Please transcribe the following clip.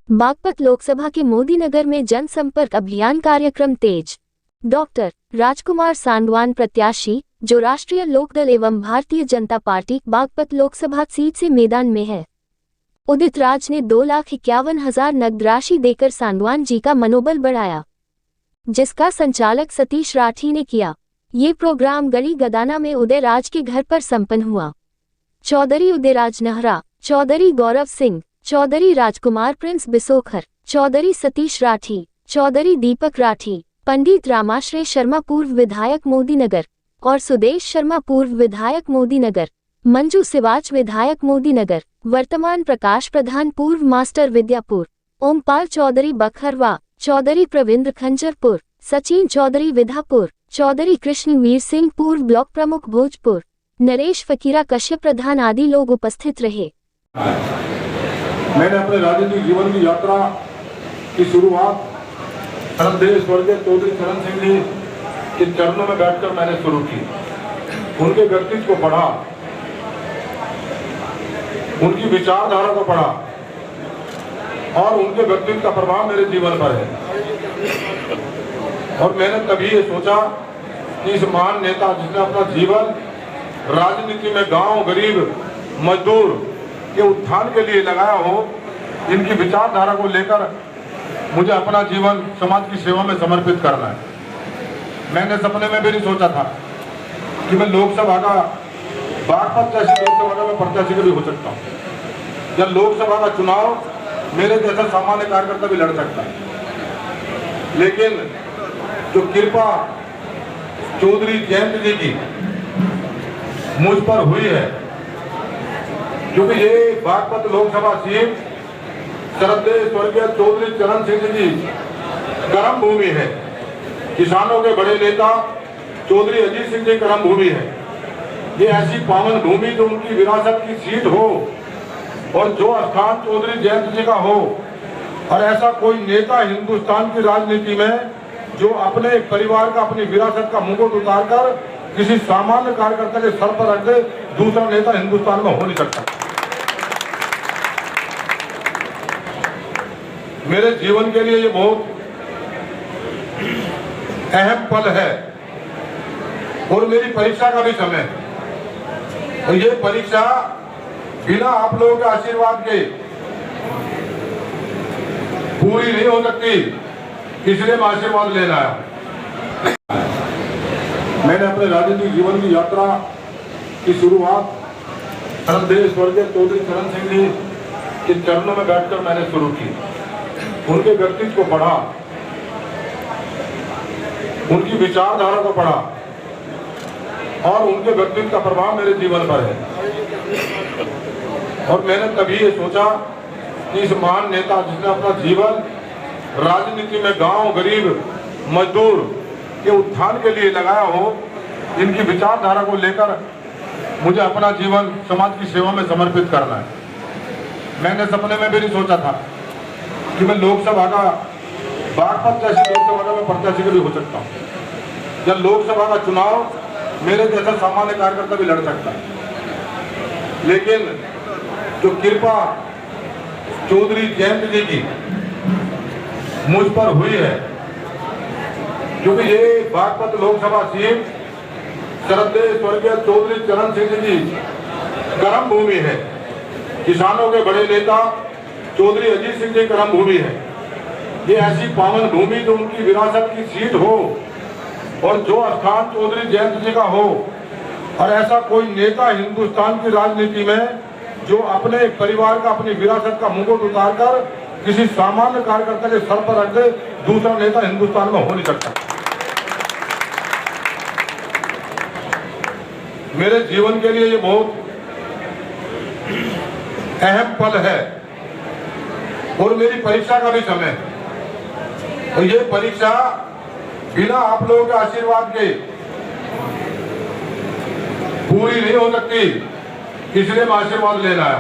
बागपत लोकसभा के मोदीनगर में जनसंपर्क अभियान कार्यक्रम तेज। डॉक्टर राजकुमार सांडवान प्रत्याशी, जो राष्ट्रीय लोकदल एवं भारतीय जनता पार्टी बागपत लोकसभा सीट से मैदान में है, उदित राज ने 2,51,000 नगद राशि देकर सांडवान जी का मनोबल बढ़ाया, जिसका संचालक सतीश राठी ने किया। ये प्रोग्राम गली गदाना में उदय राज के घर पर संपन्न हुआ। चौधरी उदयराज नहरा, चौधरी गौरव सिंह, चौधरी राजकुमार प्रिंस बिसोखर, चौधरी सतीश राठी, चौधरी दीपक राठी, पंडित रामाश्रय शर्मा पूर्व विधायक मोदीनगर और सुदेश शर्मा पूर्व विधायक मोदीनगर, मंजू सिवाच विधायक मोदीनगर, वर्तमान प्रकाश प्रधान पूर्व मास्टर विद्यापुर, ओमपाल चौधरी बखरवा, चौधरी प्रविंद्र खंजरपुर, सचिन चौधरी विधापुर, चौधरी कृष्णवीर सिंह पूर्व ब्लॉक प्रमुख भोजपुर, नरेश फकीरा कश्यप प्रधान आदि लोग उपस्थित रहे। मैंने अपने राजनीतिक जीवन की यात्रा की शुरुआत श्रद्धेय स्वर्गीय चौधरी चरण सिंह जी के चरणों में बैठकर मैंने शुरू की। उनके व्यक्तित्व को पढ़ा, उनकी विचारधारा को पढ़ा और उनके व्यक्तित्व का प्रभाव मेरे जीवन पर है। और मैंने तभी ये सोचा कि इस महान नेता जिसने अपना जीवन राजनीति में गांव, गरीब, मजदूर के उत्थान के लिए लगाया हो, इनकी विचारधारा को लेकर मुझे अपना जीवन समाज की सेवा में समर्पित करना है। मैंने सपने में भी नहीं सोचा था कि मैं लोकसभा का बागपत जैसी लोकसभा का मैं प्रत्याशी भी हो सकता हूँ, या लोकसभा का चुनाव मेरे जैसा सामान्य कार्यकर्ता भी लड़ सकता है। लेकिन जो कृपा चौधरी जयंत जी की मुझ पर हुई है, क्योंकि ये बागपत लोकसभा सीट श्रद्धेय स्वर्गीय चौधरी चरण सिंह जी कर्म भूमि है। किसानों के बड़े नेता चौधरी अजीत सिंह जी कर्म भूमि है। ये ऐसी पावन भूमि जो उनकी विरासत की सीट हो और जो स्थान चौधरी जयंत जी का हो, और ऐसा कोई नेता हिंदुस्तान की राजनीति में जो अपने परिवार का, अपनी विरासत का मुकुट उतारकर किसी सामान्य कार्यकर्ता के सर पर रख दे, दूसरा नेता हिंदुस्तान में हो नहीं सकता। मेरे जीवन के लिए ये बहुत अहम पल है और मेरी परीक्षा का भी समय है। और ये परीक्षा बिना आप लोगों के आशीर्वाद के पूरी नहीं हो सकती, इसलिए मैं आशीर्वाद लेना आया। मैंने अपने राजनीतिक जीवन की यात्रा की शुरुआत श्रद्धेय स्वर्गीय चौधरी चरण सिंह जी के चरणों में बैठकर मैंने शुरू की। उनके व्यक्तित्व को पढ़ा, उनकी विचारधारा को पढ़ा और उनके व्यक्तित्व का प्रभाव मेरे जीवन पर है। और मैंने तभी ये सोचा कि इस महान नेता जिसने अपना जीवन राजनीति में गांव, गरीब, मजदूर के उत्थान के लिए लगाया हो, इनकी विचारधारा को लेकर मुझे अपना जीवन समाज की सेवा में समर्पित करना है। मैंने सपने में भी नहीं सोचा था कि मैं लोकसभा का बागपत जैसी लोकसभा का मैं प्रत्याशी भी हो सकता हूँ, या लोकसभा का चुनाव मेरे जैसा सामान्य कार्यकर्ता भी लड़ सकता है। लेकिन जो कृपा चौधरी जयंत जी की मुझ पर हुई है, क्योंकि ये बागपत लोकसभा सीट श्रद्धेय स्वर्गीय चौधरी चरण सिंह जी कर्म भूमि है। किसानों के बड़े नेता चौधरी अजीत सिंह जी कर्म भूमि है। ये ऐसी पावन भूमि जो उनकी विरासत की सीट हो और जो स्थान चौधरी जयंत जी का हो, और ऐसा कोई नेता हिंदुस्तान की राजनीति में जो अपने परिवार का, अपनी विरासत का मुकुट उतारकर किसी सामान्य कार्यकर्ता के सर पर रख दे, दूसरा नेता हिंदुस्तान में हो नहीं सकता। मेरे जीवन के लिए ये बहुत अहम पल है और मेरी परीक्षा का भी समय है। और ये परीक्षा बिना आप लोगों के आशीर्वाद के पूरी नहीं हो सकती, इसलिए मैं आशीर्वाद लेना आया।